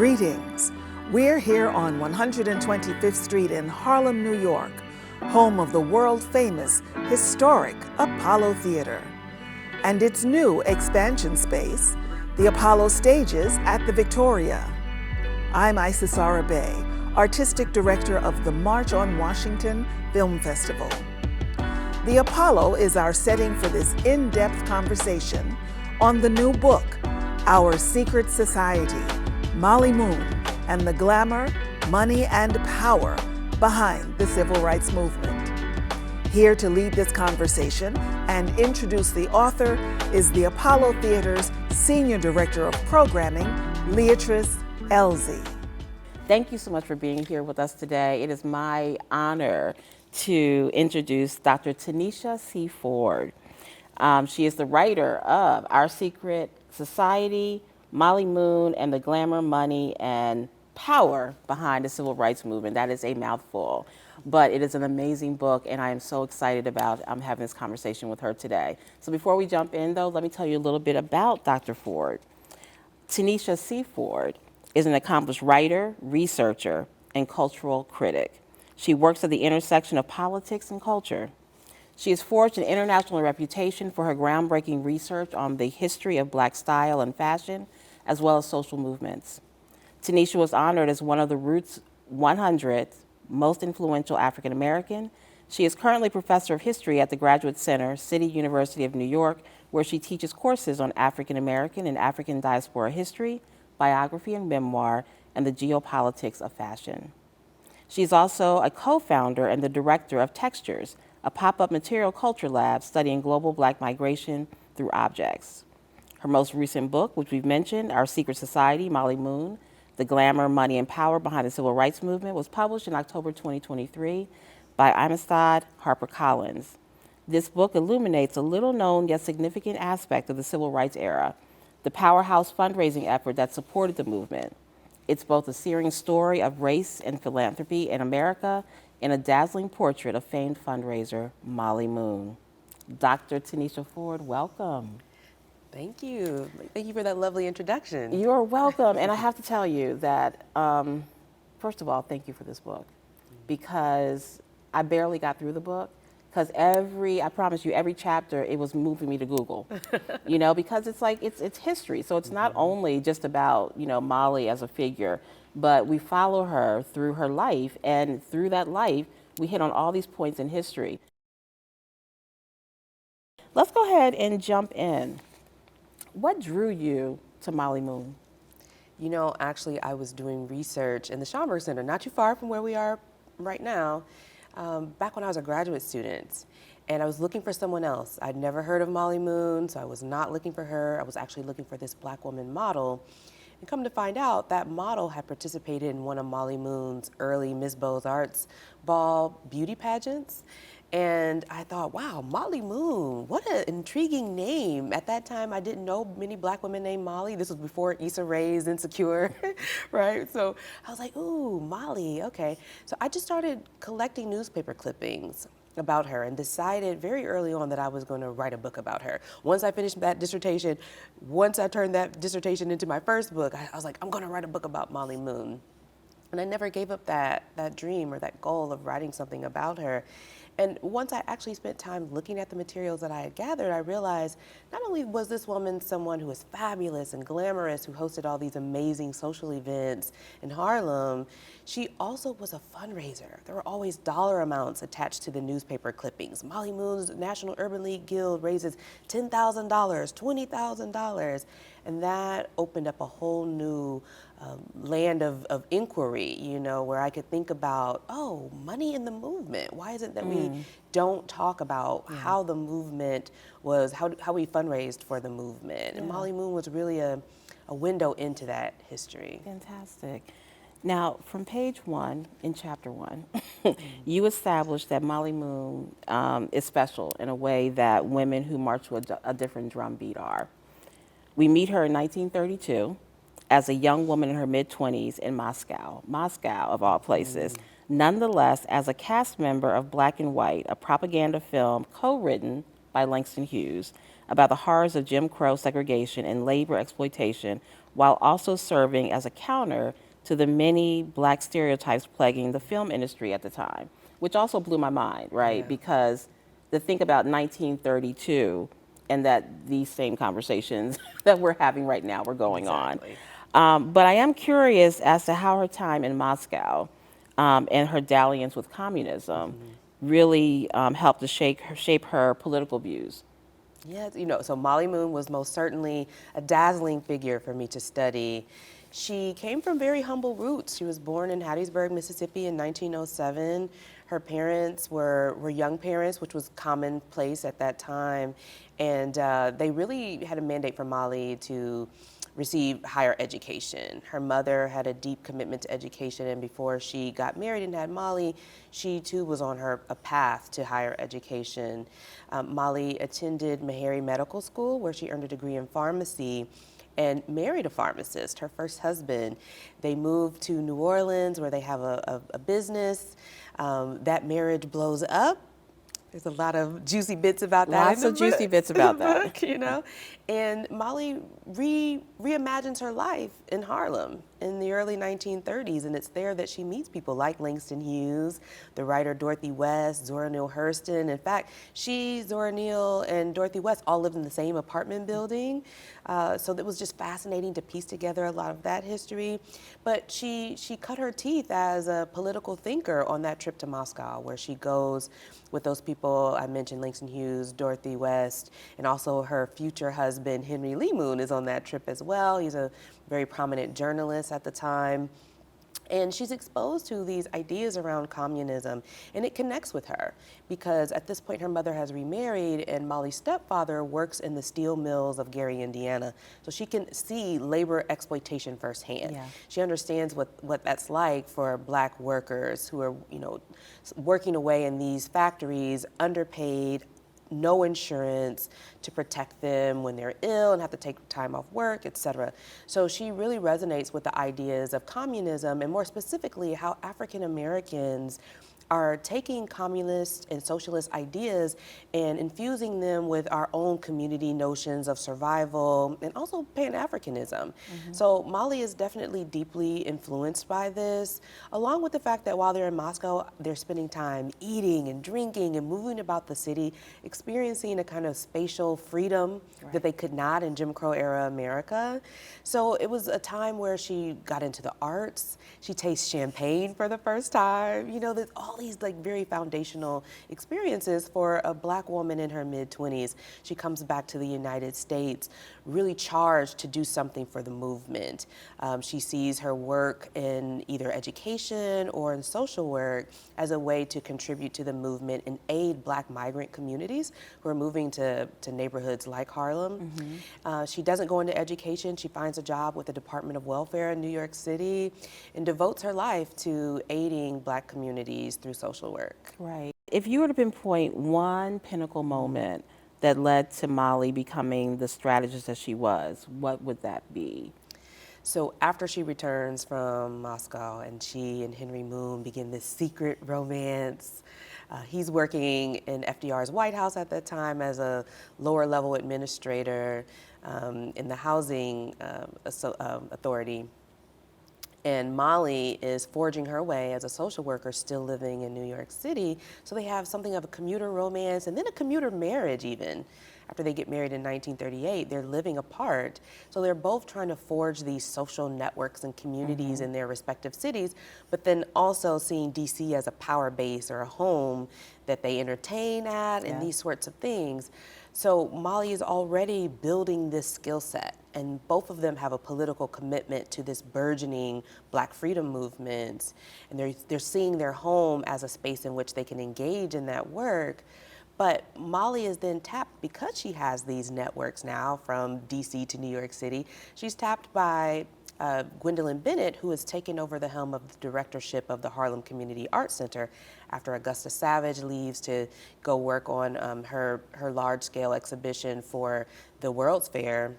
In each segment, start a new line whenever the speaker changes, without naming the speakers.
Greetings. We're here on 125th Street in Harlem, New York, home of the world-famous, historic Apollo Theater, and its new expansion space, the Apollo Stages at the Victoria. I'm Isis Arabay, Artistic Director of the March on Washington Film Festival. The Apollo is our setting for this in-depth conversation on the new book, Our Secret Society, Mollie Moon, and the glamour, money, and power behind the civil rights movement. Here to lead this conversation and introduce the author is the Apollo Theater's Senior Director of Programming, Leatrice Elzie.
Thank you so much for being here with us today. It is my honor to introduce Dr. Tanisha C. Ford. She is the writer of Our Secret Society, Mollie Moon, and the glamour, money, and power behind the civil rights movement. That is a mouthful, but it is an amazing book, and I am so excited about having this conversation with her today. So before we jump in, though, let me tell you a little bit about Dr. Ford. Tanisha C. Ford is an accomplished writer, researcher, and cultural critic. She works at the intersection of politics and culture. She has forged an international reputation for her groundbreaking research on the history of Black style and fashion, as well as social movements. Tanisha was honored as one of the Roots 100 most influential African American. She is currently professor of history at the Graduate Center, City University of New York, where she teaches courses on African American and African diaspora history, biography and memoir, and the geopolitics of fashion. She's also a co-founder and the director of Textures, a pop-up material culture lab studying global Black migration through objects. Her most recent book, which we've mentioned, Our Secret Society, Mollie Moon, the glamour, money, and power behind the civil rights movement, was published in October 2023 by Amistad HarperCollins. This book illuminates a little-known yet significant aspect of the civil rights era, the powerhouse fundraising effort that supported the movement. It's both a searing story of race and philanthropy in America and a dazzling portrait of famed fundraiser Mollie Moon. Dr. Tanisha Ford, welcome.
Thank you. Thank you for that lovely introduction.
You're welcome. And I have to tell you that, first of all, thank you for this book, because I barely got through the book. Because I promise you, every chapter, it was moving me to Google, because it's like, it's history. So it's not only just about, Mollie as a figure, but we follow her through her life, and through that life, we hit on all these points in history. Let's go ahead and jump in. What drew you to Mollie Moon?
Actually, I was doing research in the Schomburg Center, not too far from where we are right now, back when I was a graduate student, and I was looking for someone else. I'd never heard of Mollie Moon, so I was not looking for her. I was actually looking for this Black woman model. And come to find out, that model had participated in one of Mollie Moon's early Miss Beaux-Arts ball beauty pageants. And I thought, wow, Mollie Moon, what an intriguing name. At that time, I didn't know many Black women named Mollie. This was before Issa Rae's Insecure, right? So I was like, ooh, Mollie, okay. So I just started collecting newspaper clippings about her and decided very early on that I was going to write a book about her. Once I finished that dissertation, once I turned that dissertation into my first book, I was like, I'm going to write a book about Mollie Moon. And I never gave up that dream or that goal of writing something about her. And once I actually spent time looking at the materials that I had gathered, I realized not only was this woman someone who was fabulous and glamorous, who hosted all these amazing social events in Harlem, she also was a fundraiser. There were always dollar amounts attached to the newspaper clippings. Mollie Moon's National Urban League Guild raises $10,000, $20,000. And that opened up a whole new land of inquiry, where I could think about, oh, money in the movement. Why is it that we don't talk about how the movement was, how we fundraised for the movement? And Mollie Moon was really a window into that history.
Fantastic. Now, from page 1 in chapter 1, you established that Mollie Moon is special in a way that women who march to a different drumbeat are. We meet her in 1932 as a young woman in her mid-20s in Moscow of all places. Nonetheless, as a cast member of Black and White, a propaganda film co-written by Langston Hughes about the horrors of Jim Crow segregation and labor exploitation while also serving as a counter to the many black stereotypes plaguing the film industry at the time, which also blew my mind, right?
Yeah.
Because to think about 1932 and that these same conversations that we're having right now were going
Exactly.
on. But I am curious as to how her time in Moscow and her dalliance with communism really helped to shape her political views.
Yeah, you know, so Mollie Moon was most certainly a dazzling figure for me to study. She came from very humble roots. She was born in Hattiesburg, Mississippi in 1907. Her parents were young parents, which was commonplace at that time. And they really had a mandate for Mollie to receive higher education. Her mother had a deep commitment to education, and before she got married and had Mollie, she too was on a path to higher education. Mollie attended Meharry Medical School, where she earned a degree in pharmacy and married a pharmacist, her first husband. They moved to New Orleans, where they have a business. That marriage blows up. There's a lot of juicy bits about that.
Lots of juicy bits about that.
Book, you know. And Mollie reimagines her life in Harlem in the early 1930s, and it's there that she meets people like Langston Hughes, the writer Dorothy West, Zora Neale Hurston. In fact, Zora Neale, and Dorothy West all lived in the same apartment building, so it was just fascinating to piece together a lot of that history. But she cut her teeth as a political thinker on that trip to Moscow, where she goes with those people I mentioned, Langston Hughes, Dorothy West, and also her future husband, Henry Lee Moon, is on that trip as well. He's a very prominent journalist at the time. And she's exposed to these ideas around communism, and it connects with her because at this point her mother has remarried and Mollie's stepfather works in the steel mills of Gary, Indiana. So she can see labor exploitation firsthand.
Yeah.
She understands what that's like for black workers who are, you know, working away in these factories, underpaid, no insurance to protect them when they're ill and have to take time off work, et cetera. So she really resonates with the ideas of communism and more specifically how African Americans are taking communist and socialist ideas and infusing them with our own community notions of survival and also Pan-Africanism. So Mollie is definitely deeply influenced by this, along with the fact that while they're in Moscow, they're spending time eating and drinking and moving about the city, experiencing a kind of spatial freedom that they could not in Jim Crow era America. So it was a time where she got into the arts, she tastes champagne for the first time, you know, there's all these like very foundational experiences for a black woman in her mid-20s. She comes back to the United States really charged to do something for the movement. She sees her work in either education or in social work as a way to contribute to the movement and aid black migrant communities who are moving to neighborhoods like Harlem. She doesn't go into education. She finds a job with the Department of Welfare in New York City and devotes her life to aiding black communities through social work.
Right. If you were to pinpoint one pinnacle moment that led to Mollie becoming the strategist that she was, what would that be?
So after she returns from Moscow and she and Henry Moon begin this secret romance, he's working in FDR's White House at that time as a lower level administrator in the housing authority. And Mollie is forging her way as a social worker still living in New York City. So they have something of a commuter romance and then a commuter marriage even. After they get married in 1938, they're living apart. So they're both trying to forge these social networks and communities in their respective cities, but then also seeing DC as a power base or a home that they entertain at and these sorts of things. So Mollie is already building this skill set, and both of them have a political commitment to this burgeoning black freedom movement, and they're seeing their home as a space in which they can engage in that work. But Mollie is then tapped because she has these networks now from DC to New York City. She's tapped by Gwendolyn Bennett, who has taken over the helm of the directorship of the Harlem Community Arts Center after Augusta Savage leaves to go work on her large-scale exhibition for the World's Fair.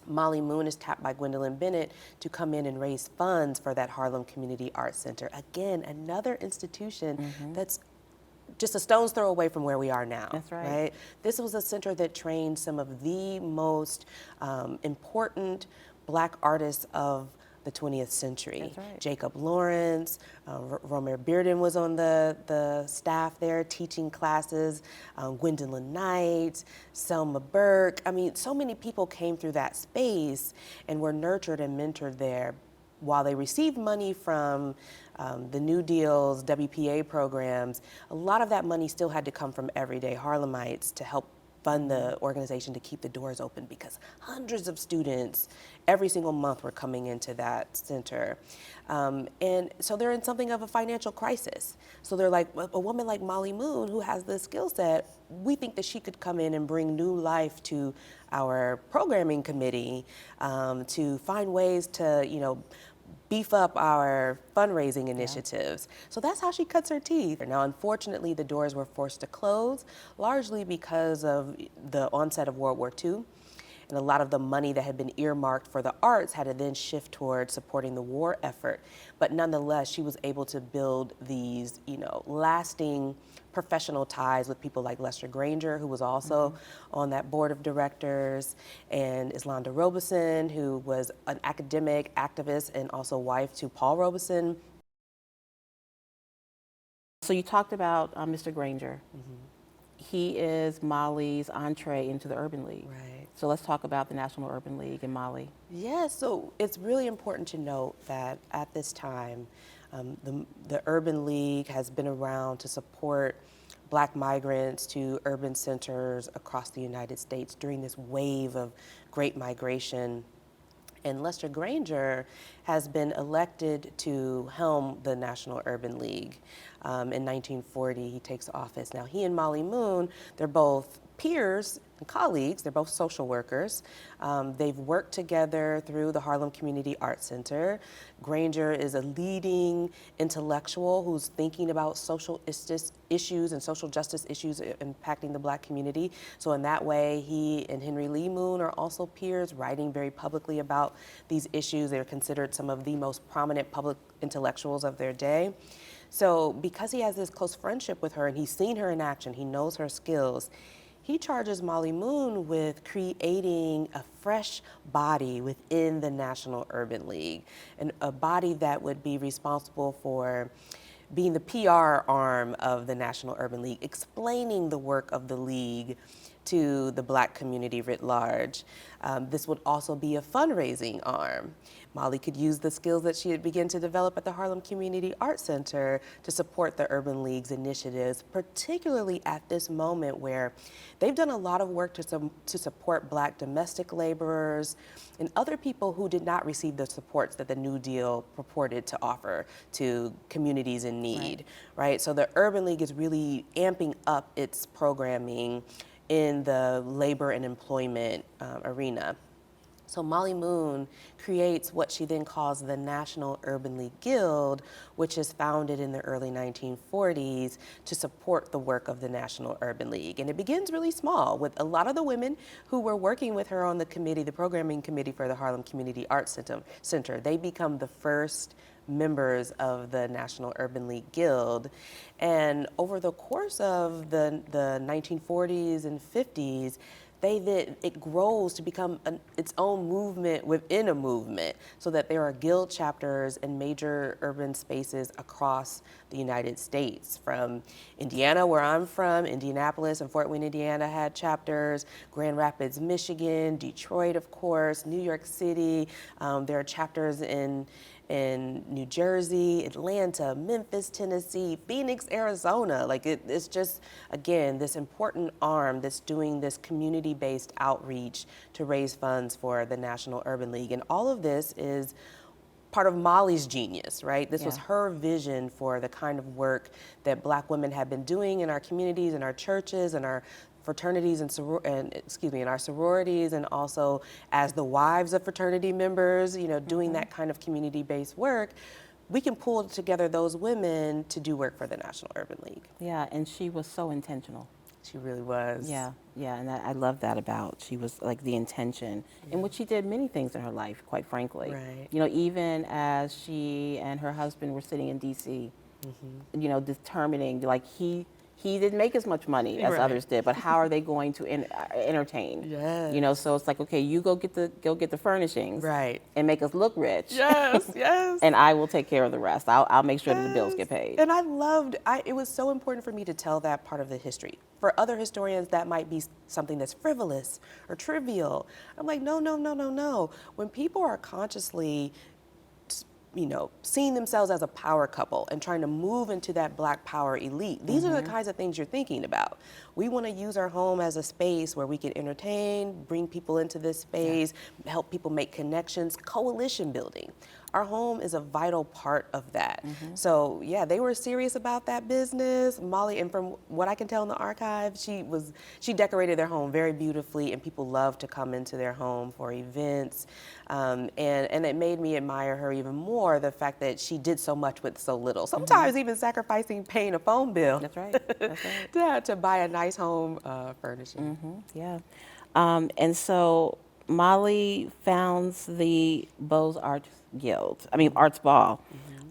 Mollie Moon is tapped by Gwendolyn Bennett to come in and raise funds for that Harlem Community Arts Center. Again, another institution that's just a stone's throw away from where we are now.
That's right.
This was a center that trained some of the most important Black artists of the 20th century.
That's right.
Jacob Lawrence, Romare Bearden was on the staff there teaching classes, Gwendolyn Knight, Selma Burke. I mean, so many people came through that space and were nurtured and mentored there. While they received money from the New Deal's WPA programs, a lot of that money still had to come from everyday Harlemites to help fund the organization to keep the doors open, because hundreds of students every single month were coming into that center. And so they're in something of a financial crisis. So they're like, a woman like Mollie Moon, who has this skill set, we think that she could come in and bring new life to our programming committee, to find ways to, beef up our fundraising initiatives. So that's how she cuts her teeth. Now, unfortunately, the doors were forced to close, largely because of the onset of World War II. And a lot of the money that had been earmarked for the arts had to then shift towards supporting the war effort. But nonetheless, she was able to build these, lasting professional ties with people like Lester Granger, who was also on that board of directors, and Islanda Robeson, who was an academic activist and also wife to Paul Robeson.
So you talked about Mr. Granger. He is Mollie's entree into the Urban League.
Right.
So let's talk about the National Urban League and Mollie.
Yeah, so it's really important to note that at this time, the Urban League has been around to support Black migrants to urban centers across the United States during this wave of great migration. And Lester Granger has been elected to helm the National Urban League. In 1940, he takes office. Now, he and Mollie Moon, they're both peers and colleagues. They're both social workers. They've worked together through the Harlem Community Arts Center. Granger is a leading intellectual who's thinking about social issues and social justice issues impacting the Black community. So in that way, he and Henry Lee Moon are also peers, writing very publicly about these issues. They're considered some of the most prominent public intellectuals of their day. So because he has this close friendship with her and he's seen her in action, he knows her skills, he charges Mollie Moon with creating a fresh body within the National Urban League, and a body that would be responsible for being the PR arm of the National Urban League, explaining the work of the league to the Black community writ large. This would also be a fundraising arm. Mollie could use the skills that she had begun to develop at the Harlem Community Arts Center to support the Urban League's initiatives, particularly at this moment where they've done a lot of work to support Black domestic laborers and other people who did not receive the supports that the New Deal purported to offer to communities in need, right? So the Urban League is really amping up its programming in the labor and employment arena. So Mollie Moon creates what she then calls the National Urban League Guild, which is founded in the early 1940s to support the work of the National Urban League. And it begins really small with a lot of the women who were working with her on the committee, the programming committee for the Harlem Community Arts Center. They become the first members of the National Urban League Guild. And over the course of the 1940s and 50s, it grows to become its own movement within a movement, so that there are guild chapters in major urban spaces across the United States. From Indiana, where I'm from, Indianapolis and Fort Wayne, Indiana had chapters, Grand Rapids, Michigan, Detroit, of course, New York City. There are chapters in New Jersey, Atlanta, Memphis, Tennessee, Phoenix, Arizona. Like it's just, again, this important arm that's doing this community-based outreach to raise funds for the National Urban League. And all of this is part of Mollie's genius, right? This was her vision for the kind of work that Black women have been doing in our communities, in our churches, and our fraternities in our sororities, and also as the wives of fraternity members, doing that kind of community-based work. We can pull together those women to do work for the National Urban League.
Yeah, and she was so intentional.
She really was.
Yeah, and I love that about, she was like the intention, in which she did many things in her life, quite frankly.
Right.
Even as she and her husband were sitting in DC, determining, like he he didn't make as much money as
Right.
others did, but how are they going to entertain?
Yes.
You know, so it's like, okay, you go get the furnishings,
Right.
and make us look rich.
Yes, yes.
And I will take care of the rest. I'll make sure that the bills get paid.
And it was so important for me to tell that part of the history. For other historians, that might be something that's frivolous or trivial. I'm like, no, no, no, no, no. When people are consciously, seeing themselves as a power couple and trying to move into that Black power elite, these are the kinds of things you're thinking about. We want to use our home as a space where we can entertain, bring people into this space, help people make connections, coalition building. Our home is a vital part of that. So yeah, they were serious about that business. Mollie, and from what I can tell in the archive, she decorated their home very beautifully, and people loved to come into their home for events. And it made me admire her even more, the fact that she did so much with so little. Sometimes even sacrificing paying a phone bill.
That's right. That's right.
to buy a nice home furnishing.
Yeah. And so Mollie founds the Beaux-Arts Guild, Arts Ball,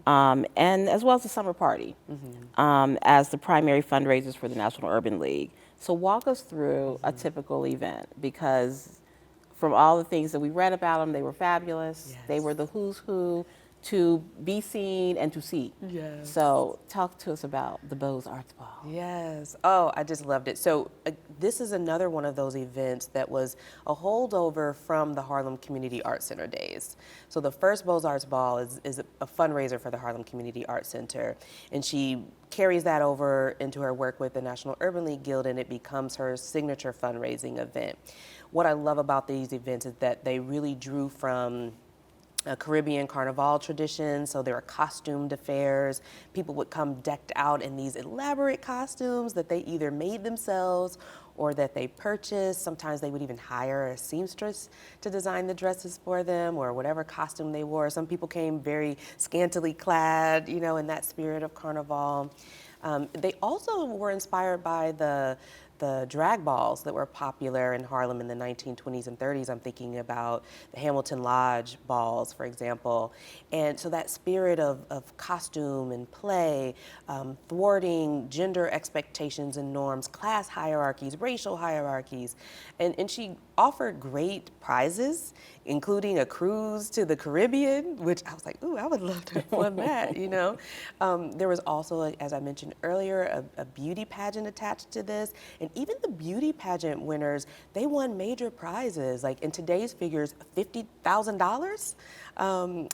and as well as the Summer Party, as the primary fundraisers for the National Urban League. So walk us through a typical event, because from all the things that we read about them, they were fabulous.
Yes.
They were the who's who to be seen and to see.
Yes.
So talk to us about the Beaux-Arts Ball.
Yes. Oh, I just loved it. So this is another one of those events that was a holdover from the Harlem Community Arts Center days. So the first Beaux-Arts Ball is a fundraiser for the Harlem Community Arts Center, and she carries that over into her work with the National Urban League Guild, and it becomes her signature fundraising event. What I love about these events is that they really drew from a Caribbean carnival tradition, so there were costumed affairs. People would come decked out in these elaborate costumes that they either made themselves or that they purchased. Sometimes they would even hire a seamstress to design the dresses for them, or whatever costume they wore. Some people came very scantily clad, in that spirit of carnival. They also were inspired by the drag balls that were popular in Harlem in the 1920s and 30s. I'm thinking about the Hamilton Lodge balls, for example. And so that spirit of costume and play, thwarting gender expectations and norms, class hierarchies, racial hierarchies. And she offered great prizes, including a cruise to the Caribbean, which I was like, ooh, I would love to have won that, There was also, as I mentioned earlier, a beauty pageant attached to this. And even the beauty pageant winners, they won major prizes, like in today's figures, $50,000,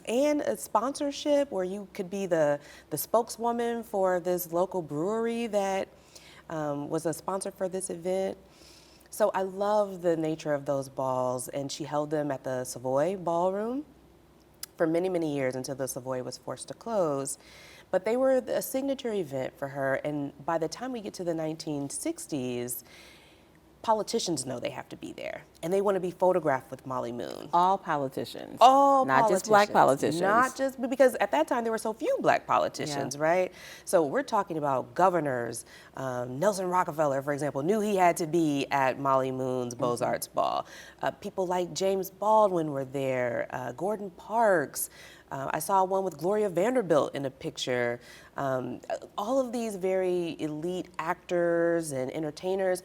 and a sponsorship where you could be the spokeswoman for this local brewery that was a sponsor for this event. So I love the nature of those balls, and she held them at the Savoy Ballroom for many, many years until the Savoy was forced to close. But they were a signature event for her, and by the time we get to the 1960s, politicians know they have to be there, and they want to be photographed with Mollie Moon.
All politicians.
Not
just Black politicians.
Not just, because at that time there were so few Black politicians, right? So we're talking about governors. Nelson Rockefeller, for example, knew he had to be at Mollie Moon's Beaux-Arts Ball. People like James Baldwin were there, Gordon Parks. I saw one with Gloria Vanderbilt in a picture. All of these very elite actors and entertainers.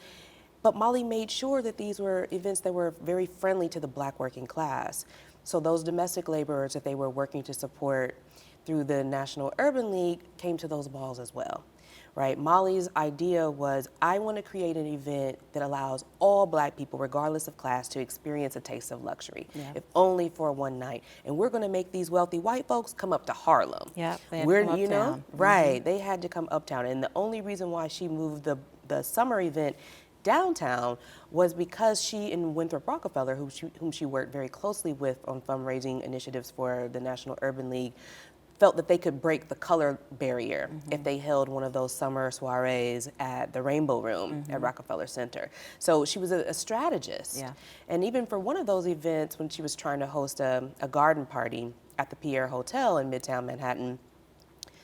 But Mollie made sure that these were events that were very friendly to the Black working class. So those domestic laborers that they were working to support through the National Urban League came to those balls as well, right? Mollie's idea was, I want to create an event that allows all Black people, regardless of class, to experience a taste of luxury, if only for one night. And we're going to make these wealthy white folks come up to Harlem.
Yeah, they had to come uptown.
Right? They had to come uptown, and the only reason why she moved the summer event downtown was because she and Winthrop Rockefeller, whom she worked very closely with on fundraising initiatives for the National Urban League, felt that they could break the color barrier if they held one of those summer soirees at the Rainbow Room at Rockefeller Center. So she was a strategist.
Yeah.
And even for one of those events, when she was trying to host a garden party at the Pierre Hotel in Midtown Manhattan,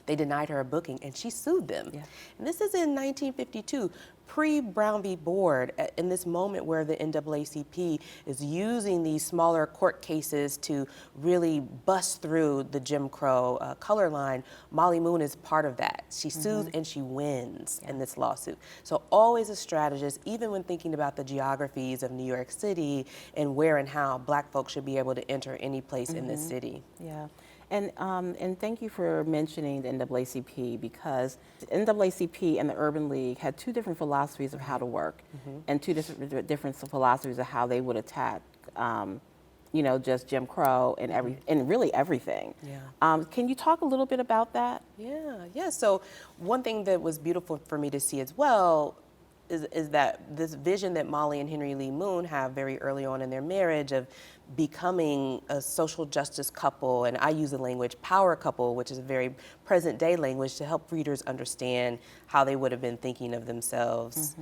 They denied her a booking, and she sued them.
Yeah.
And this is in 1952, pre-Brown v. Board, in this moment where the NAACP is using these smaller court cases to really bust through the Jim Crow color line. Mollie Moon is part of that. She sues and she wins in this lawsuit. So always a strategist, even when thinking about the geographies of New York City and where and how Black folks should be able to enter any place in this city.
Yeah. And thank you for mentioning the NAACP, because the NAACP and the Urban League had two different philosophies of how to work, and two different philosophies of how they would attack, you know, just Jim Crow and and really everything.
Yeah.
Can you talk a little bit about that?
Yeah. So one thing that was beautiful for me to see as well is that this vision that Mollie and Henry Lee Moon have very early on in their marriage of becoming a social justice couple, and I use the language power couple, which is a very present day language to help readers understand how they would have been thinking of themselves.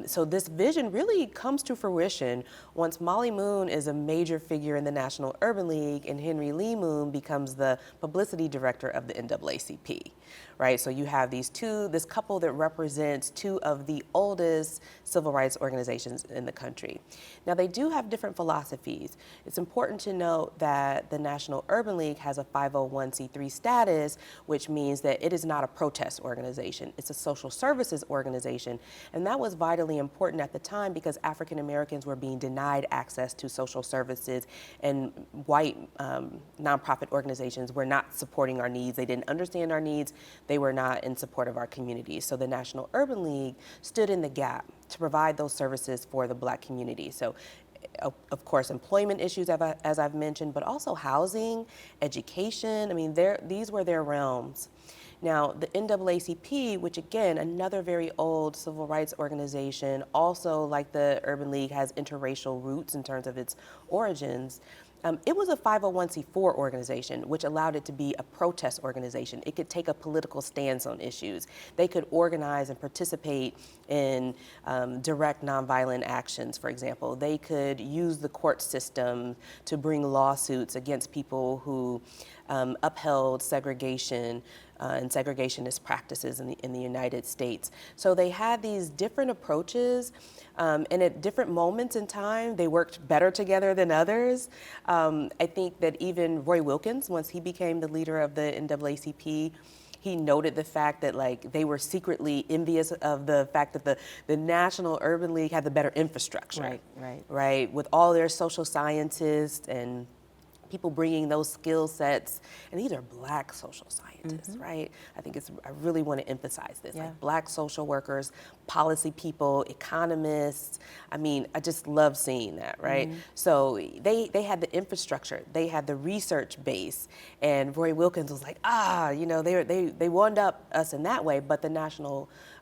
So this vision really comes to fruition once Mollie Moon is a major figure in the National Urban League and Henry Lee Moon becomes the publicity director of the NAACP. Right, so you have this couple that represents two of the oldest civil rights organizations in the country. Now, they do have different philosophies. It's important to note that the National Urban League has a 501c3 status, which means that it is not a protest organization. It's a social services organization, and that was vitally important at the time because African Americans were being denied access to social services, and white nonprofit organizations were not supporting our needs. They didn't understand our needs. They were not in support of our communities. So the National Urban League stood in the gap to provide those services for the Black community. So of course, employment issues, as I've mentioned, but also housing, education. I mean, these were their realms. Now, the NAACP, which again, another very old civil rights organization, also like the Urban League has interracial roots in terms of its origins. It was a 501c4 organization, which allowed it to be a protest organization. It could take a political stance on issues. They could organize and participate in direct nonviolent actions, for example. They could use the court system to bring lawsuits against people who upheld segregation and segregationist practices in the United States. So they had these different approaches, and at different moments in time, they worked better together than others. I think that even Roy Wilkins, once he became the leader of the NAACP, he noted the fact that like they were secretly envious of the fact that the National Urban League had the better infrastructure. Right, with all their social scientists and people bringing those skill sets, and these are Black social scientists, right? I think I really want to emphasize this, like Black social workers, policy people, economists. I mean, I just love seeing that, right? So they had the infrastructure, they had the research base, and Roy Wilkins was like, you know, they wound up us in that way, but the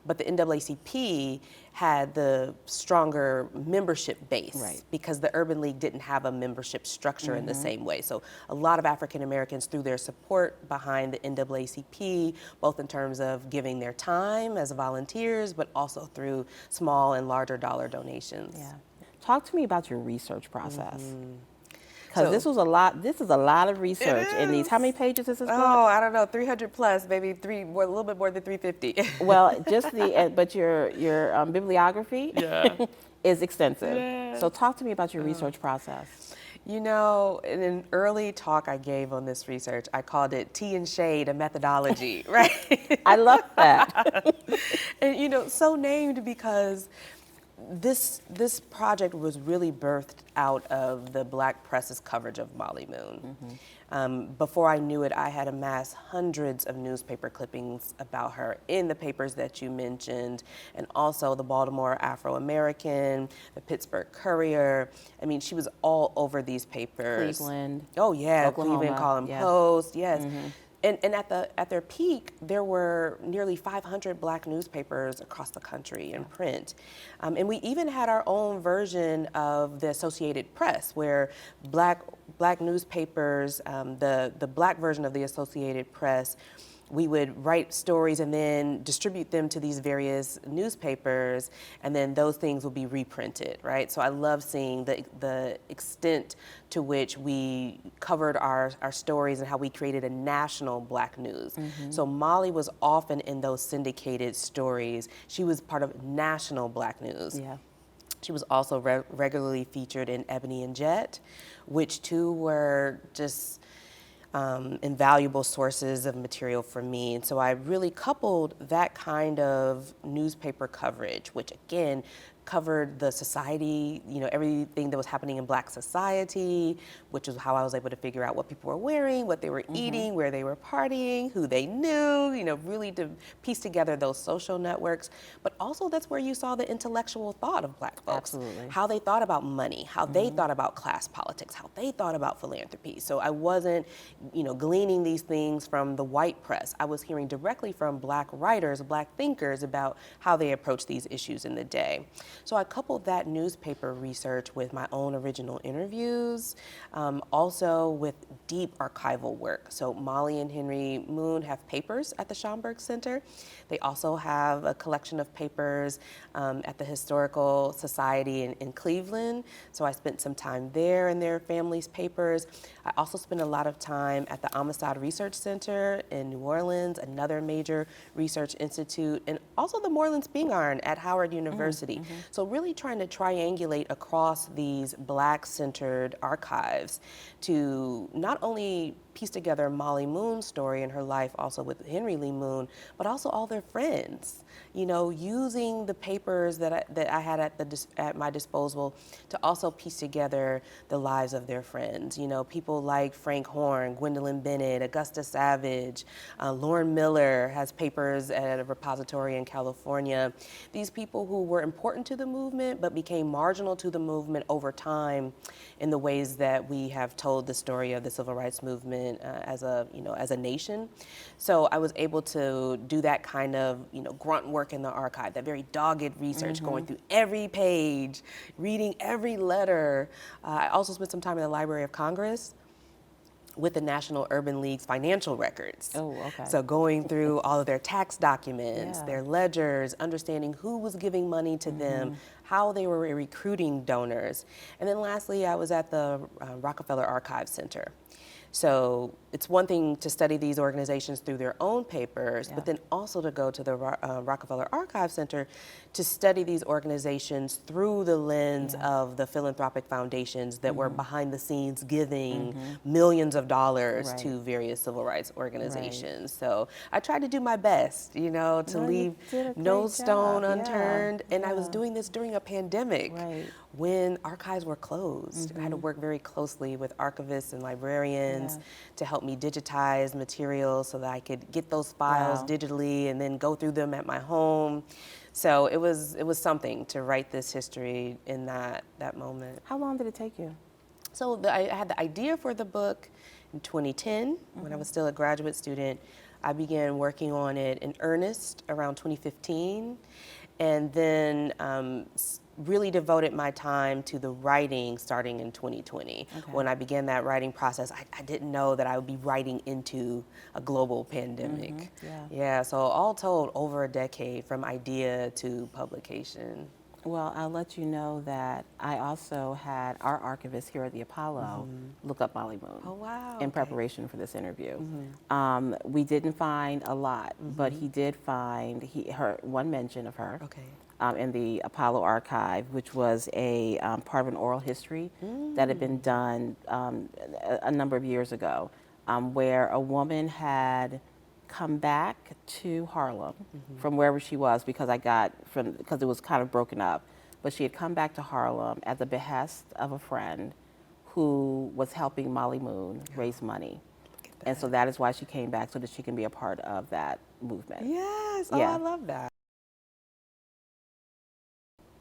NAACP had the stronger membership base because the Urban League didn't have a membership structure in the same way. So a lot of African Americans threw their support behind the NAACP, both in terms of giving their time as volunteers, but also through small and larger dollar donations.
Yeah. Talk to me about your research process. Because this is a lot of research in these. How many pages is this book?
Oh, I don't know, 300 plus, maybe a little bit more than 350.
Well, just but your bibliography is extensive.
Yeah.
So talk to me about your research process.
You know, in an early talk I gave on this research, I called it Tea and Shade, a methodology, right?
I love that.
And you know, so named because this project was really birthed out of the Black press's coverage of Mollie Moon. Before I knew it, I had amassed hundreds of newspaper clippings about her in the papers that you mentioned, and also the Baltimore Afro-American, the Pittsburgh Courier. I mean, she was all over these papers.
Cleveland.
Oh yeah,
Oklahoma.
Cleveland Column Post, yes. And at their peak, there were nearly 500 Black newspapers across the country in print. And we even had our own version of the Associated Press, where Black newspapers, the Black version of the Associated Press we would write stories and then distribute them to these various newspapers, and then those things will be reprinted, right? So I love seeing the extent to which we covered our stories and how we created a national Black news. So Mollie was often in those syndicated stories. She was part of national Black news.
Yeah.
She was also regularly featured in Ebony and Jet, which two were just invaluable sources of material for me. And so I really coupled that kind of newspaper coverage, which again covered the society, you know, everything that was happening in Black society, which is how I was able to figure out what people were wearing, what they were eating, where they were partying, who they knew, you know, really to piece together those social networks. But also that's where you saw the intellectual thought of Black folks.
Absolutely.
How they thought about money, how they thought about class politics, how they thought about philanthropy. So I wasn't, you know, gleaning these things from the white press. I was hearing directly from Black writers, Black thinkers about how they approach these issues in the day. So I coupled that newspaper research with my own original interviews, also with deep archival work. So Mollie and Henry Moon have papers at the Schomburg Center. They also have a collection of papers at the Historical Society in Cleveland. So I spent some time there in their family's papers. I also spent a lot of time at the Amistad Research Center in New Orleans, another major research institute, and also the Moreland Spingarn at Howard University. So really trying to triangulate across these Black-centered archives to not only piece together Mollie Moon's story and her life also with Henry Lee Moon, but also all their friends. You know, using the papers that I had at my disposal to also piece together the lives of their friends. You know, people like Frank Horn, Gwendolyn Bennett, Augusta Savage, Lauren Miller has papers at a repository in California. These people who were important to the movement but became marginal to the movement over time in the ways that we have told the story of the civil rights movement as a nation. So I was able to do that kind of, you know, grunt work in the archive, that very dogged research, going through every page, reading every letter. I also spent some time in the Library of Congress with the National Urban League's financial records.
Oh, okay.
So going through all of their tax documents,
Yeah.
their ledgers, understanding who was giving money to them, how they were recruiting donors. And then lastly, I was at the Rockefeller Archive Center. So it's one thing to study these organizations through their own papers, but then also to go to the Rockefeller Archive Center to study these organizations through the lens of the philanthropic foundations that were behind the scenes giving millions of dollars to various civil rights organizations. So I tried to do my best, you know, to leave no stone unturned. And I was doing this during a pandemic when archives were closed. I had to work very closely with archivists and librarians to help me digitize materials so that I could get those files digitally and then go through them at my home. So it was something to write this history in that moment.
How long did it take you?
So I had the idea for the book in 2010 when I was still a graduate student. I began working on it in earnest around 2015, and then really devoted my time to the writing starting in 2020. When I began that writing process, I didn't know that I would be writing into a global pandemic. Yeah, so all told, over a decade from idea to publication.
Well, I'll let you know that I also had our archivist here at the Apollo look up Mollie Moon.
Oh, wow.
In preparation for this interview. We didn't find a lot, but he did find one mention of her. In the Apollo archive, which was a part of an oral history that had been done a number of years ago, where a woman had come back to Harlem from wherever she was, because it was kind of broken up, but she had come back to Harlem at the behest of a friend who was helping Mollie Moon raise money. And so that is why she came back, so that she can be a part of that movement.
Yes, oh, I love that.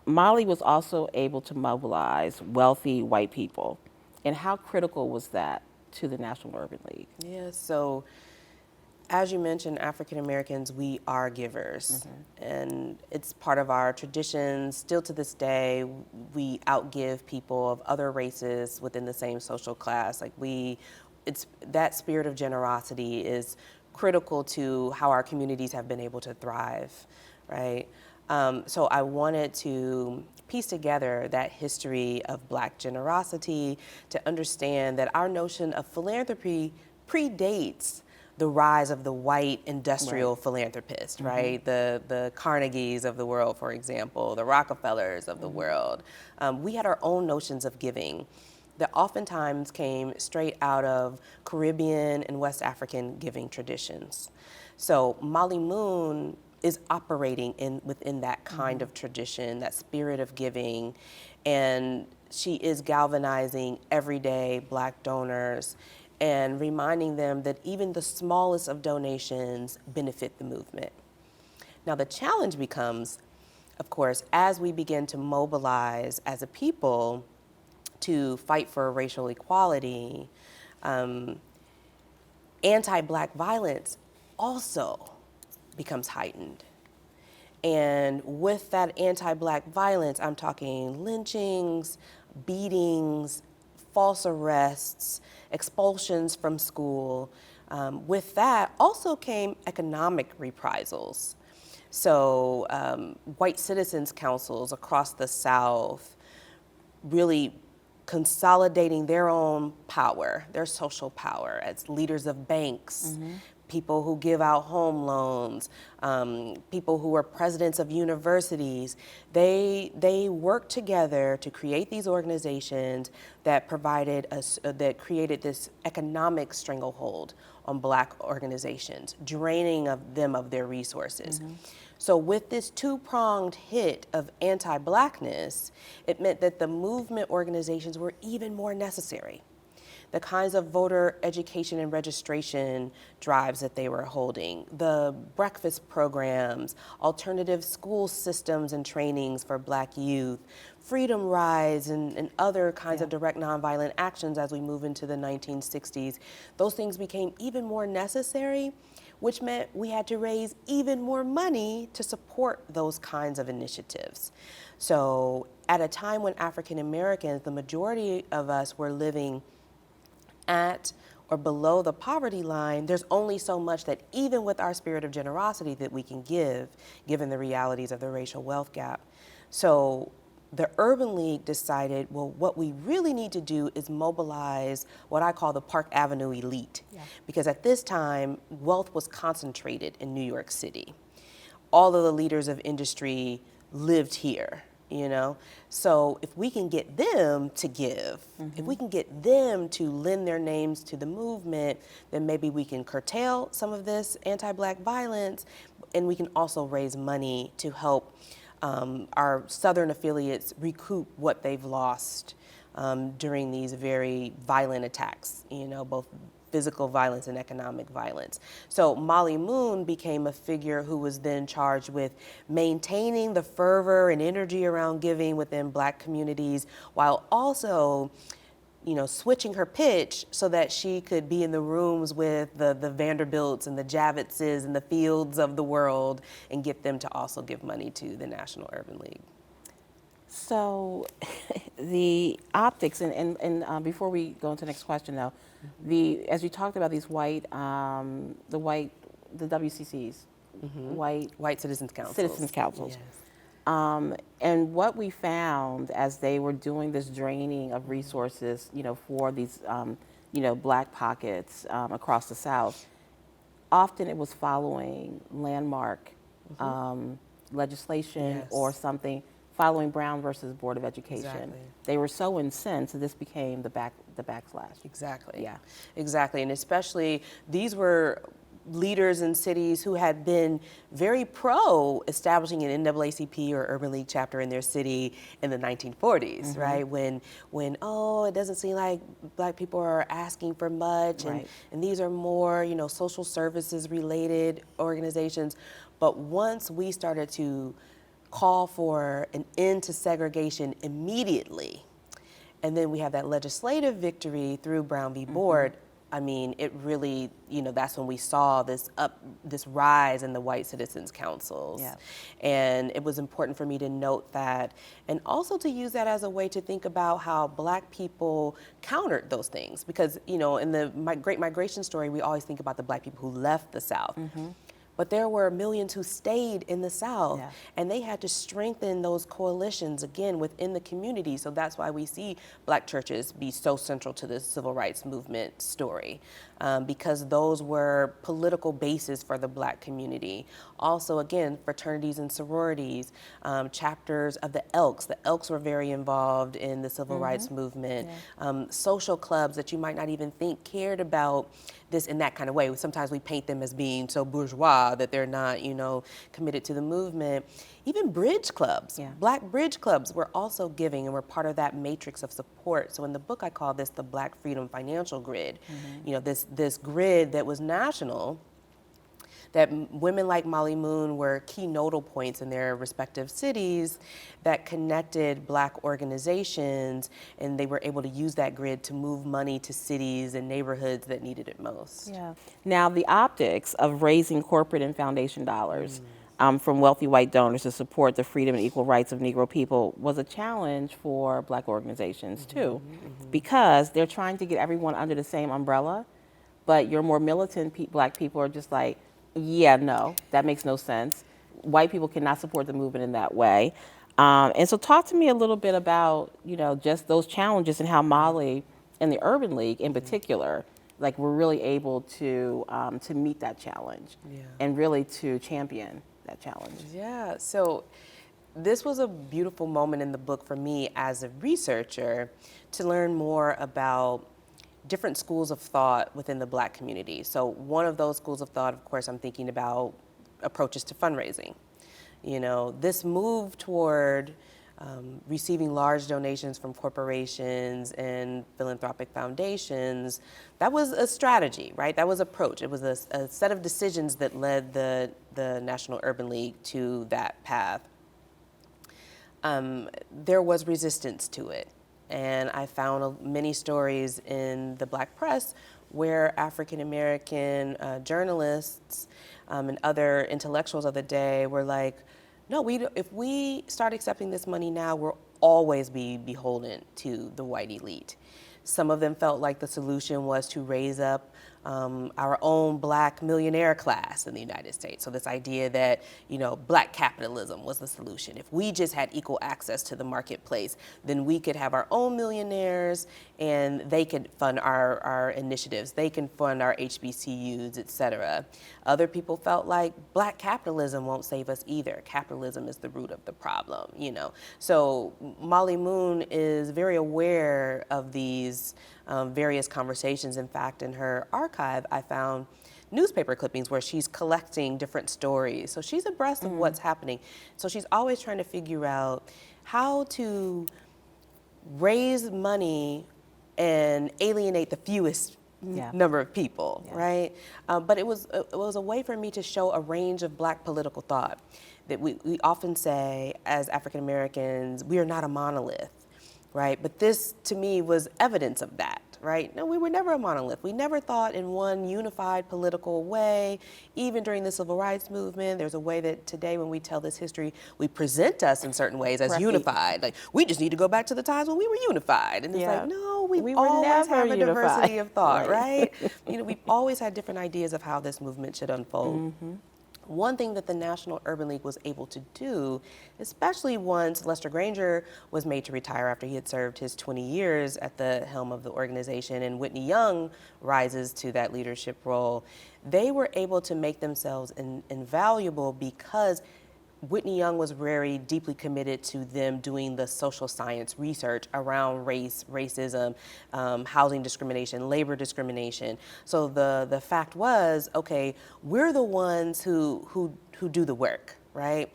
Mollie was also able to mobilize wealthy white people. And how critical was that to the National Urban League?
Yeah, so as you mentioned, African Americans, we are givers. And it's part of our traditions. Still to this day, we outgive people of other races within the same social class. Like that spirit of generosity is critical to how our communities have been able to thrive, right? So I wanted to piece together that history of Black generosity to understand that our notion of philanthropy predates the rise of the white industrial philanthropist, right? The Carnegies of the world, for example, the Rockefellers of the world. We had our own notions of giving that oftentimes came straight out of Caribbean and West African giving traditions. So Mollie Moon is operating within that kind of tradition, that spirit of giving, and she is galvanizing everyday Black donors and reminding them that even the smallest of donations benefit the movement. Now the challenge becomes, of course, as we begin to mobilize as a people to fight for racial equality, anti-Black violence also becomes heightened. And with that anti-Black violence, I'm talking lynchings, beatings, false arrests, expulsions from school. With that also came economic reprisals. So white citizens councils across the South really consolidating their own power, their social power as leaders of banks, people who give out home loans, people who are presidents of universities. They worked together to create these organizations that that created this economic stranglehold on Black organizations, draining them of their resources. So with this two-pronged hit of anti-Blackness, it meant that the movement organizations were even more necessary. The kinds of voter education and registration drives that they were holding, the breakfast programs, alternative school systems and trainings for Black youth, freedom rides and other kinds of direct nonviolent actions as we move into the 1960s, those things became even more necessary, which meant we had to raise even more money to support those kinds of initiatives. So at a time when African Americans, the majority of us were living at or below the poverty line, there's only so much that even with our spirit of generosity that we can give, given the realities of the racial wealth gap. So the Urban League decided, well, what we really need to do is mobilize what I call the Park Avenue elite. Because at this time, wealth was concentrated in New York City. All of the leaders of industry lived here, you know? So if we can get them to give, if we can get them to lend their names to the movement, then maybe we can curtail some of this anti-Black violence, and we can also raise money to help our Southern affiliates recoup what they've lost during these very violent attacks, you know, both physical violence and economic violence. So Mollie Moon became a figure who was then charged with maintaining the fervor and energy around giving within Black communities, while also, you know, switching her pitch so that she could be in the rooms with the Vanderbilts and the Javitzes and the Fields of the world and get them to also give money to the National Urban League.
So the optics, and before we go into the next question though, as we talked about these the WCCs,
White Citizens Councils.
Citizens Councils.
Yes.
And what we found as they were doing this draining of resources, you know, for these, you know, Black pockets across the South, often it was following landmark legislation or something, following Brown versus Board of Education.
Exactly.
They were so incensed that this became the backslash.
Exactly.
Yeah.
Exactly. And especially these were leaders in cities who had been very pro establishing an NAACP or Urban League chapter in their city in the 1940s, right? When it doesn't seem like Black people are asking for much, and these are more, you know, social services related organizations. But once we started to call for an end to segregation immediately, and then we have that legislative victory through Brown v. Board, I mean, it really, that's when we saw this rise in the white citizens councils.
Yeah.
And it was important for me to note that, and also to use that as a way to think about how Black people countered those things. Because, in the Great Migration story, we always think about the Black people who left the South. Mm-hmm. But there were millions who stayed in the South,
Yeah.
and they had to strengthen those coalitions again within the community. So that's why we see Black churches be so central to the civil rights movement story, because those were political bases for the Black community. Also, again, fraternities and sororities, chapters of the Elks. The Elks were very involved in the civil rights movement.
Yeah.
Social clubs that you might not even think cared about this in that kind of way. Sometimes we paint them as being so bourgeois that they're not, committed to the movement. Even bridge clubs,
Yeah.
Black bridge clubs were also giving and were part of that matrix of support. So in the book, I call this the Black Freedom Financial Grid. Mm-hmm. This grid that was national, that women like Mollie Moon were key nodal points in their respective cities that connected Black organizations, and they were able to use that grid to move money to cities and neighborhoods that needed it most.
Yeah. Now, the optics of raising corporate and foundation dollars from wealthy white donors to support the freedom and equal rights of Negro people was a challenge for Black organizations, too, because they're trying to get everyone under the same umbrella, but your more militant Black people are just like, yeah, no, that makes no sense. White people cannot support the movement in that way. And so talk to me a little bit about, just those challenges and how Mollie and the Urban League in particular, like, were really able to meet that challenge and really to champion that challenge.
Yeah, so this was a beautiful moment in the book for me as a researcher to learn more about different schools of thought within the Black community. So one of those schools of thought, of course, I'm thinking about approaches to fundraising. This move toward receiving large donations from corporations and philanthropic foundations, that was a strategy, right? That was approach. It was a set of decisions that led the National Urban League to that path. There was resistance to it. And I found many stories in the Black press where African American journalists and other intellectuals of the day were like, no, if we start accepting this money now, we'll always be beholden to the white elite. Some of them felt like the solution was to raise up our own Black millionaire class in the United States. So this idea that, Black capitalism was the solution. If we just had equal access to the marketplace, then we could have our own millionaires and they could fund our initiatives. They can fund our HBCUs, et cetera. Other people felt like Black capitalism won't save us either. Capitalism is the root of the problem, So Mollie Moon is very aware of these various conversations. In fact, in her archive, I found newspaper clippings where she's collecting different stories. So she's abreast of what's happening. So she's always trying to figure out how to raise money and alienate the fewest number of people, right? But it was a way for me to show a range of Black political thought. That we often say, as African Americans, we are not a monolith, right? But this, to me, was evidence of that, right? No, we were never a monolith. We never thought in one unified political way. Even during the Civil Rights Movement, there's a way that today when we tell this history, we present us in certain ways as unified. Like, we just need to go back to the times when we were unified. And it's like, no, we always have a diversity of thought, right? We've always had different ideas of how this movement should unfold. One thing that the National Urban League was able to do, especially once Lester Granger was made to retire after he had served his 20 years at the helm of the organization, and Whitney Young rises to that leadership role, they were able to make themselves invaluable because Whitney Young was very deeply committed to them doing the social science research around race, racism, housing discrimination, labor discrimination. So the fact was, okay, we're the ones who do the work, right?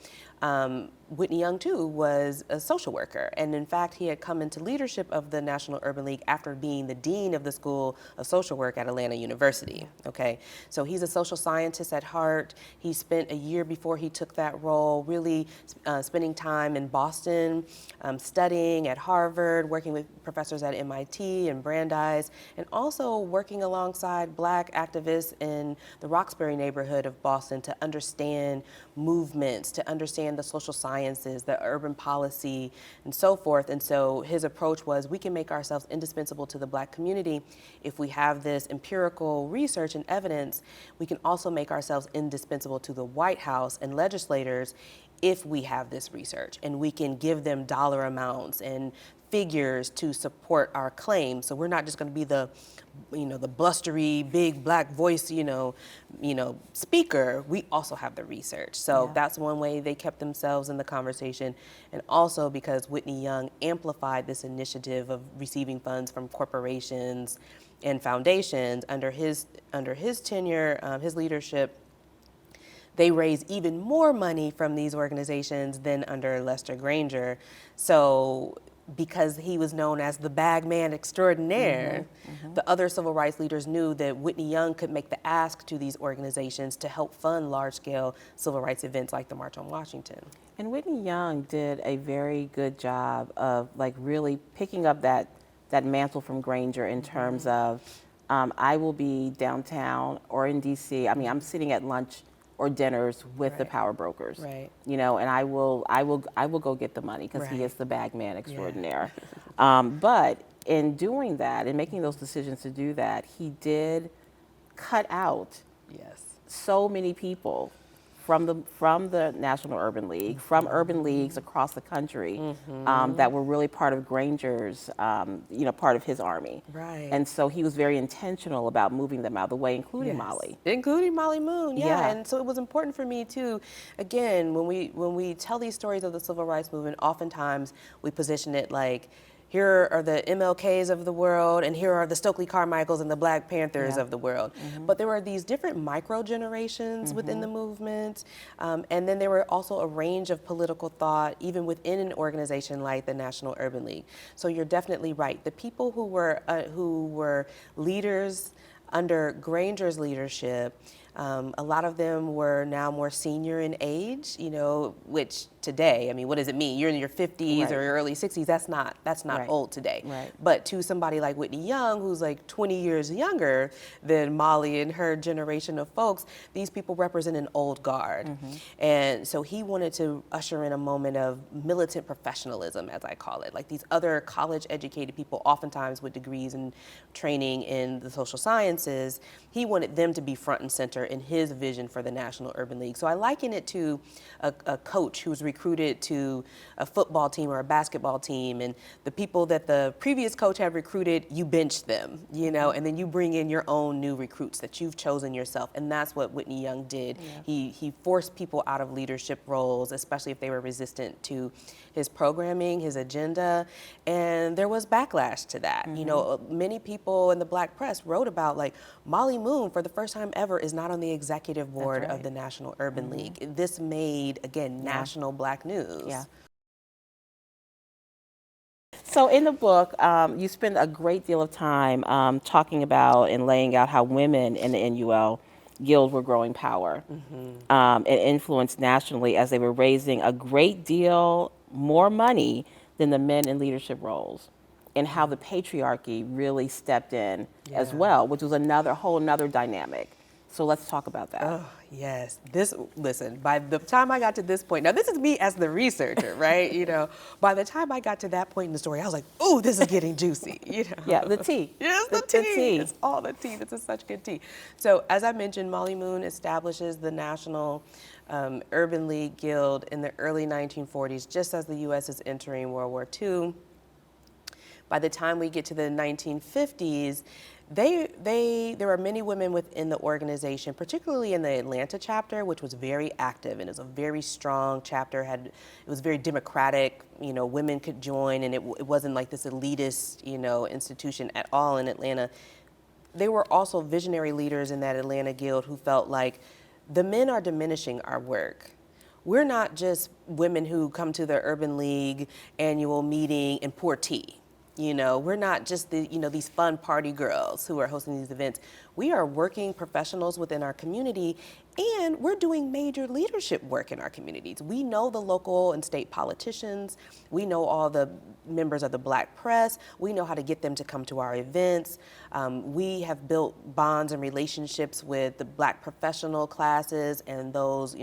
Whitney Young, too, was a social worker. And in fact, he had come into leadership of the National Urban League after being the dean of the School of Social Work at Atlanta University. Okay, so he's a social scientist at heart. He spent a year before he took that role really spending time in Boston, studying at Harvard, working with professors at MIT and Brandeis, and also working alongside Black activists in the Roxbury neighborhood of Boston to understand movements, to understand the social sciences, the urban policy, and so forth. And so his approach was, we can make ourselves indispensable to the Black community if we have this empirical research and evidence. We can also make ourselves indispensable to the White House and legislators if we have this research, and we can give them dollar amounts and figures to support our claims. So we're not just going to be the, the blustery, big Black voice, speaker. We also have the research. So that's one way they kept themselves in the conversation. And also because Whitney Young amplified this initiative of receiving funds from corporations and foundations under his tenure, his leadership. They raised even more money from these organizations than under Lester Granger. So because he was known as the bag man extraordinaire, the other civil rights leaders knew that Whitney Young could make the ask to these organizations to help fund large-scale civil rights events like the March on Washington.
And Whitney Young did a very good job of really picking up that mantle from Granger in terms of, I will be downtown or in DC. I mean, I'm sitting at lunch or dinners with the power brokers, and I will go get the money because he is the bag man extraordinaire. But in doing that and making those decisions to do that, he did cut out so many people from the National Urban League, from urban leagues across the country that were really part of Granger's, part of his army.
Right.
And so he was very intentional about moving them out of the way, including Mollie.
Including Mollie Moon, And so it was important for me too, again, when we tell these stories of the civil rights movement, oftentimes we position it like, here are the MLKs of the world, and here are the Stokely Carmichaels and the Black Panthers of the world. But there were these different micro-generations within the movement, and then there were also a range of political thought, even within an organization like the National Urban League. So you're definitely right. The people who were leaders under Granger's leadership, a lot of them were now more senior in age, which today, I mean, what does it mean? You're in your 50s or your early 60s. That's not old today.
Right.
But to somebody like Whitney Young, who's like 20 years younger than Mollie and her generation of folks, these people represent an old guard. And so he wanted to usher in a moment of militant professionalism, as I call it. Like these other college-educated people, oftentimes with degrees and training in the social sciences, he wanted them to be front and center in his vision for the National Urban League. So I liken it to a coach who's recruited to a football team or a basketball team, and the people that the previous coach had recruited, you bench them, and then you bring in your own new recruits that you've chosen yourself. And that's what Whitney Young did. He forced people out of leadership roles, especially if they were resistant to his programming, his agenda, and there was backlash to that. Many people in the Black press wrote about like Mollie Moon, for the first time ever, is not on the executive board of the National Urban League. This made, again, national Black news.
So in the book, you spend a great deal of time talking about and laying out how women in the NUL Guild were growing power and influence nationally as they were raising a great deal more money than the men in leadership roles, and how the patriarchy really stepped in as well, which was another dynamic. So let's talk about that.
Oh, yes. Listen, by the time I got to this point, now this is me as the researcher, right? By the time I got to that point in the story, I was like, ooh, this is getting juicy,
Yeah, the tea.
Yes, the tea. It's all the tea. This is such good tea. So as I mentioned, Mollie Moon establishes the National Urban League Guild in the early 1940s, just as the U.S. is entering World War II. By the time we get to the 1950s, there were many women within the organization, particularly in the Atlanta chapter, which was very active and is a very strong chapter. It was very democratic. Women could join, and it wasn't like this elitist, institution at all in Atlanta. There were also visionary leaders in that Atlanta Guild who felt like the men are diminishing our work. we're not just women who come to the Urban League annual meeting and pour tea. You know, we're not just these fun party girls who are hosting these events. We are working professionals within our community, and we're doing major leadership work in our communities. We know the local and state politicians. We know all the members of the Black press. We know how to get them to come to our events. We have built bonds and relationships with the Black professional classes and those,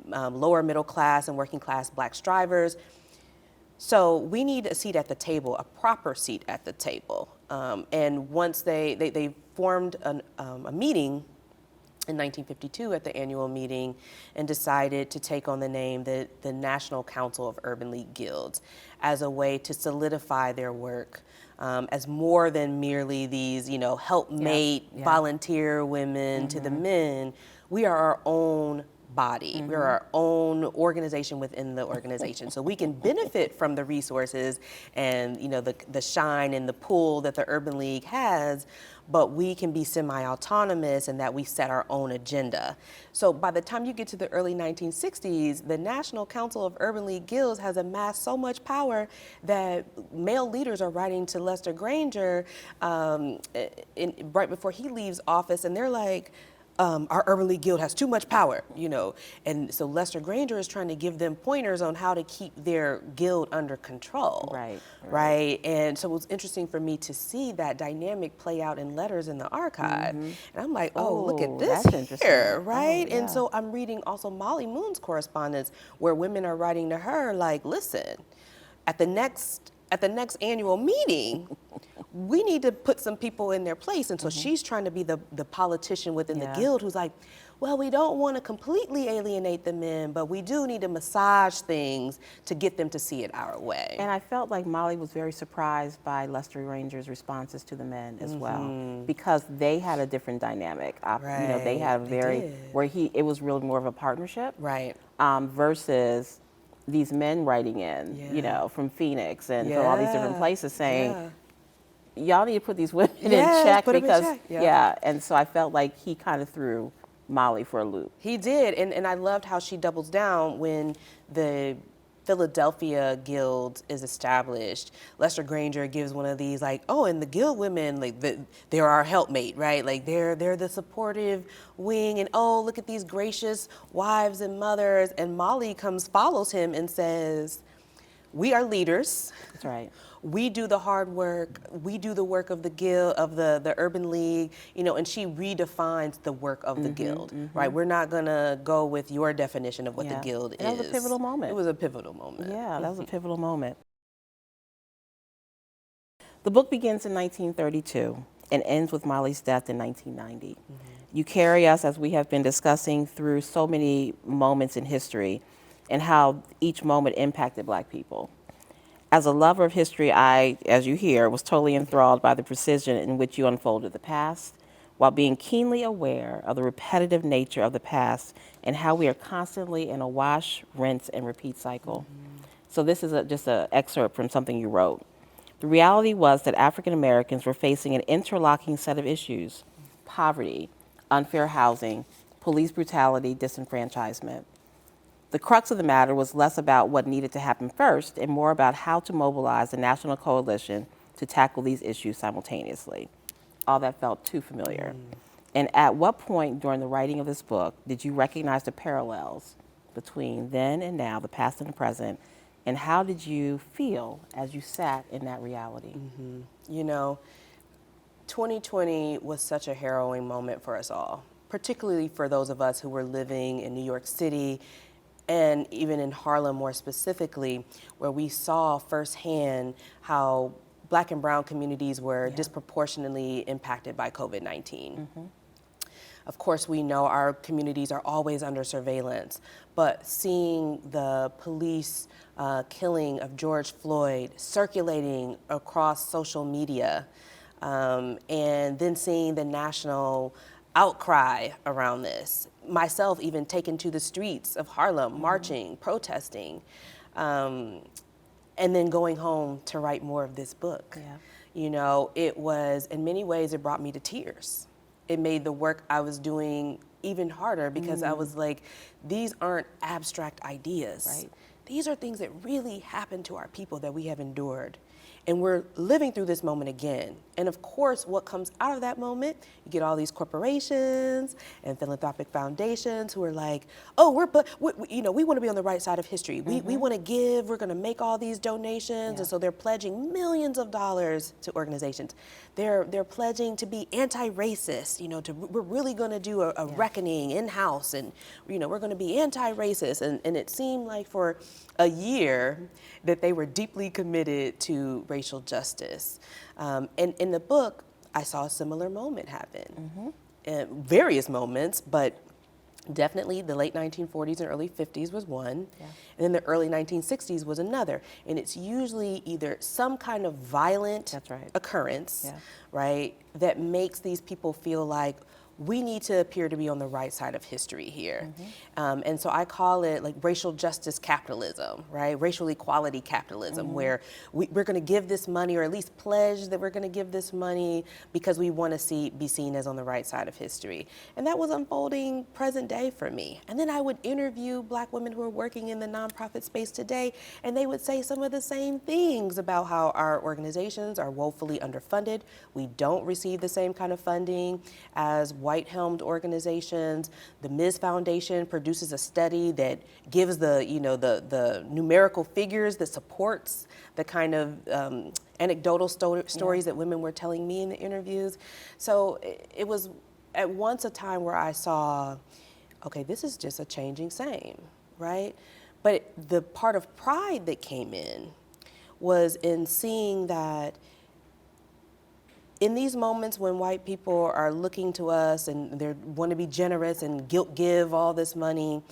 lower middle class and working class Black strivers. So we need a seat at the table, a proper seat at the table. And once they formed a meeting in 1952 at the annual meeting and decided to take on the name the National Council of Urban League Guilds as a way to solidify their work as more than merely these, helpmate, volunteer women to the men. We are our own body. We're our own organization within the organization. So we can benefit from the resources and the shine and the pull that the Urban League has, but we can be semi-autonomous in that we set our own agenda. So by the time you get to the early 1960s, the National Council of Urban League Guilds has amassed so much power that male leaders are writing to Lester Granger right before he leaves office, and they're like, our Urban League Guild has too much power, and so Lester Granger is trying to give them pointers on how to keep their guild under control. Right. And so it was interesting for me to see that dynamic play out in letters in the archive. And I'm like, look at this here, right? And so I'm reading also Mollie Moon's correspondence where women are writing to her like, listen, at the next annual meeting, we need to put some people in their place. And so she's trying to be the politician within the guild who's like, well, we don't want to completely alienate the men, but we do need to massage things to get them to see it our way.
And I felt like Mollie was very surprised by Lester Granger's responses to the men as well, because they had a different dynamic. They had where it was really more of a partnership. Versus these men writing in, from Phoenix and from all these different places saying, y'all need to put these women in check because, and so I felt like he kind of threw Mollie for a loop.
He did, and I loved how she doubles down when the Philadelphia Guild is established. Lester Granger gives one of these like, and the Guild women, like they're our helpmate, right? Like they're the supportive wing, and look at these gracious wives and mothers. And Mollie follows him and says, we are leaders.
That's right.
We do the hard work. We do the work of the guild, of the Urban League, and she redefines the work of the guild, right? We're not gonna go with your definition of what the guild is.
That was a pivotal moment.
It was a pivotal moment.
Yeah, that was a pivotal moment. The book begins in 1932 and ends with Mollie's death in 1990. You carry us, as we have been discussing, through so many moments in history and how each moment impacted Black people. As a lover of history, I, as you hear, was totally enthralled by the precision in which you unfolded the past, while being keenly aware of the repetitive nature of the past and how we are constantly in a wash, rinse, and repeat cycle. So this is just an excerpt from something you wrote. The reality was that African Americans were facing an interlocking set of issues: poverty, unfair housing, police brutality, disenfranchisement. The crux of the matter was less about what needed to happen first and more about how to mobilize a national coalition to tackle these issues simultaneously. All that felt too familiar. And at what point during the writing of this book did you recognize the parallels between then and now, the past and the present, and how did you feel as you sat in that reality?
2020 was such a harrowing moment for us all, particularly for those of us who were living in New York City and even in Harlem more specifically, where we saw firsthand how Black and brown communities were disproportionately impacted by COVID-19. Of course, we know our communities are always under surveillance, but seeing the police killing of George Floyd circulating across social media, and then seeing the national outcry around this, myself even taken to the streets of Harlem, marching, protesting, and then going home to write more of this book. It was, in many ways, it brought me to tears. It made the work I was doing even harder because I was like, these aren't abstract ideas.
Right.
These are things that really happen to our people that we have endured. And we're living through this moment again. And of course, what comes out of that moment, you get all these corporations and philanthropic foundations who are like, oh, we want to be on the right side of history. We want to give, we're going to make all these donations.
Yeah.
And so they're pledging millions of dollars to organizations. They're pledging to be anti-racist, we're really going to do a reckoning in-house, and, we're going to be anti-racist. And it seemed like for a year that they were deeply committed to racial justice. And in the book, I saw a similar moment happen. Various moments, but definitely the late 1940s and early 50s was one, and then the early 1960s was another. And it's usually either some kind of violent occurrence, right, that makes these people feel like we need to appear to be on the right side of history here. And so I call it like racial justice capitalism, right? Racial equality capitalism, where we're gonna give this money, or at least pledge that we're gonna give this money because we wanna be seen as on the right side of history. And that was unfolding present day for me. And then I would interview Black women who are working in the nonprofit space today, and they would say some of the same things about how our organizations are woefully underfunded. We don't receive the same kind of funding as white-helmed organizations. The Ms. Foundation produces a study that gives the numerical figures that supports the kind of anecdotal stories that women were telling me in the interviews. So it was at once a time where I saw, okay, this is just a changing same, right? But the part of pride that came in was in seeing that in these moments when white people are looking to us and they want to be generous and give all this money,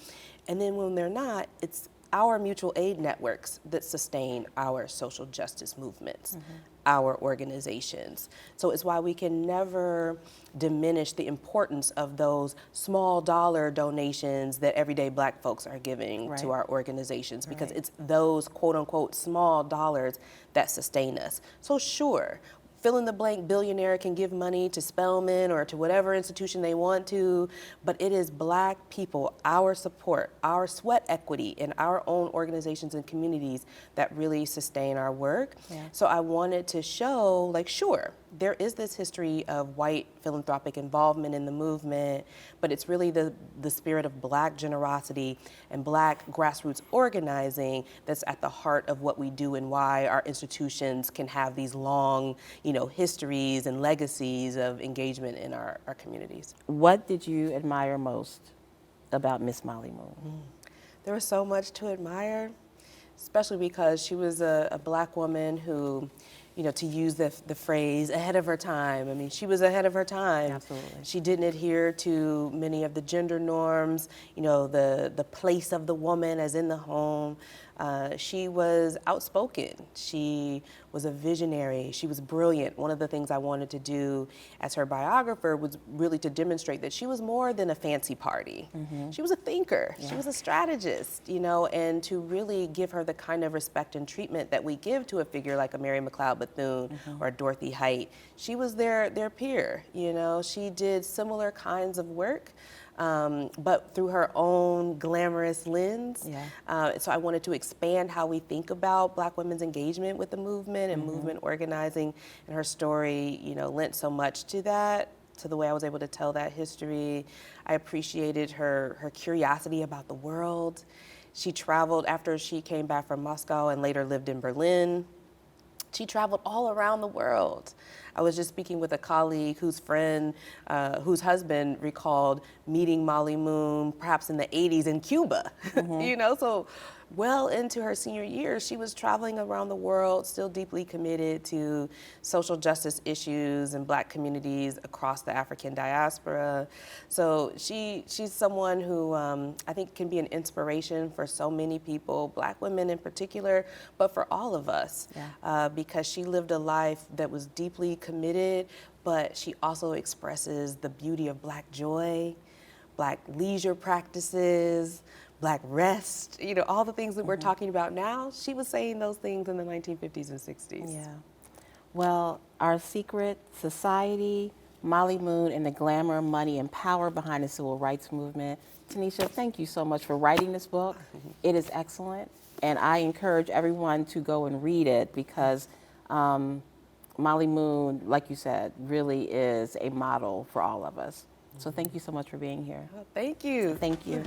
and then when they're not, it's our mutual aid networks that sustain our social justice movements, our organizations. So it's why we can never diminish the importance of those small dollar donations that everyday Black folks are giving to our organizations, because it's those quote unquote small dollars that sustain us. So sure, fill in the blank billionaire can give money to Spelman or to whatever institution they want to, but it is Black people, our support, our sweat equity in our own organizations and communities that really sustain our work. So I wanted to show, like, sure, there is this history of white philanthropic involvement in the movement, but it's really the spirit of Black generosity and Black grassroots organizing that's at the heart of what we do and why our institutions can have these long, histories and legacies of engagement in our communities.
What did you admire most about Miss Mollie Moon?
There was so much to admire, especially because she was a Black woman who, to use the phrase, ahead of her time. I mean, she was ahead of her time.
Absolutely.
She didn't adhere to many of the gender norms, the place of the woman as in the home. She was outspoken. She was a visionary. She was brilliant. One of the things I wanted to do as her biographer was really to demonstrate that she was more than a fancy party. She was a thinker. She was a strategist, and to really give her the kind of respect and treatment that we give to a figure like a Mary McLeod Bethune or Dorothy Height. She was their peer. She did similar kinds of work, but through her own glamorous lens. So I wanted to expand how we think about Black women's engagement with the movement and movement organizing, and her story, lent so much to that, to the way I was able to tell that history. I appreciated her curiosity about the world. She traveled after she came back from Moscow and later lived in Berlin. She traveled all around the world. I was just speaking with a colleague whose husband recalled meeting Mollie Moon perhaps in the 80s in Cuba, so well into her senior years, she was traveling around the world, still deeply committed to social justice issues and Black communities across the African diaspora. So she's someone who I think can be an inspiration for so many people, Black women in particular, but for all of us, because she lived a life that was deeply committed, but she also expresses the beauty of Black joy, Black leisure practices, Black rest, all the things that we're talking about now. She was saying those things in the 1950s and 60s.
Well, our secret society Mollie Moon and the Glamour, Money, and Power Behind the Civil Rights Movement. Tanisha, thank you so much for writing this book. It is excellent, and I encourage everyone to go and read it because Mollie Moon, like you said, really is a model for all of us. So thank you so much for being here.
Thank you.
Thank you.